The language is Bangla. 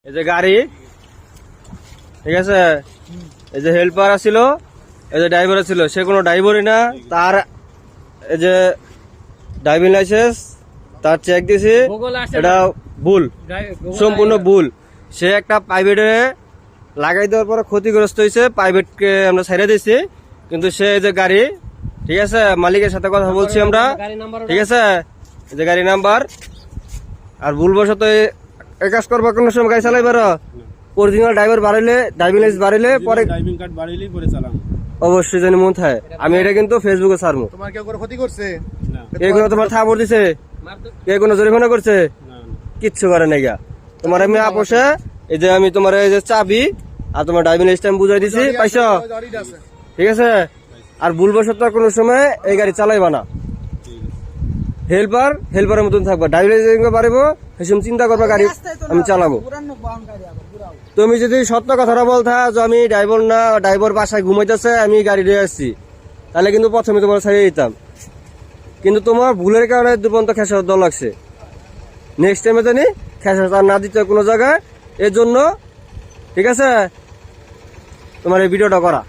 এই যে গাড়ি, ঠিক আছে, এই যে হেল্পার আছিল, এই যে ড্রাইভার ছিল, সে কোনো ড্রাইভারই না। তার এই যে ড্রাইভিং লাইসেন্স তার চেক দিছি, এটা ভুল, সম্পূর্ণ ভুল। সে একটা প্রাইভেটে লাগাই দেওয়ার পরে ক্ষতিগ্রস্ত হয়েছে, প্রাইভেটকে আমরা ছেড়ে দিয়েছি। কিন্তু সে এই যে গাড়ি, ঠিক আছে, মালিকের সাথে কথা বলছি আমরা, ঠিক আছে, এই যে গাড়ি নাম্বার। আর ভুলবশত এই কাজ করবো, কোনো সময় গাড়ি চালাইবার অরিজিনাল ড্রাইভার বাড়াইলে, ড্রাইভিং লাইসেন্স বাড়াইলে পরে ড্রাইভিং কার্ড বাড়াইলেই পরে চালান অবশ্যই জানি মন থাকে। আমি এটা কিন্তু ফেসবুকে ছাড়বো। তোমার কেউ করে ক্ষতি করছে? না কে কোনো তোমার থাপড় দিছে? কে কোনো জরিমানা করছে? না কিচ্ছু করে নাই গা। তোমার আমি আপোষে এই যে আমি তোমার এই যে চাবি আর তোমার ড্রাইভিং লাইসেন্স আমি বুঝাই দিছি, পাইছো? গাড়িটা আছে। ঠিক আছে। আর ভুলবশত কোনো সময় এই গাড়ি চালাইবা না। হেল্পারের মতন থাকবা, ড্রাইভিং লাইসেন্স পারিব সেসব চিন্তা করবা, গাড়ি আমি চালাবো। তুমি যদি সত্য কথাটা বলতা যে আমি ড্রাইভার না, ড্রাইভার বাসায় ঘুমাইতেছে, আমি গাড়ি দিয়ে আসছি, তাহলে কিন্তু প্রথমে তোমার ছাড়িয়ে দিতাম। কিন্তু তোমার ভুলের কারণে দুপন্ত খেসার দল লাগছে। নেক্সট টাইমে জানি খেসার না দিতে কোনো জায়গায়, এর জন্য, ঠিক আছে, তোমার এই ভিডিওটা করা।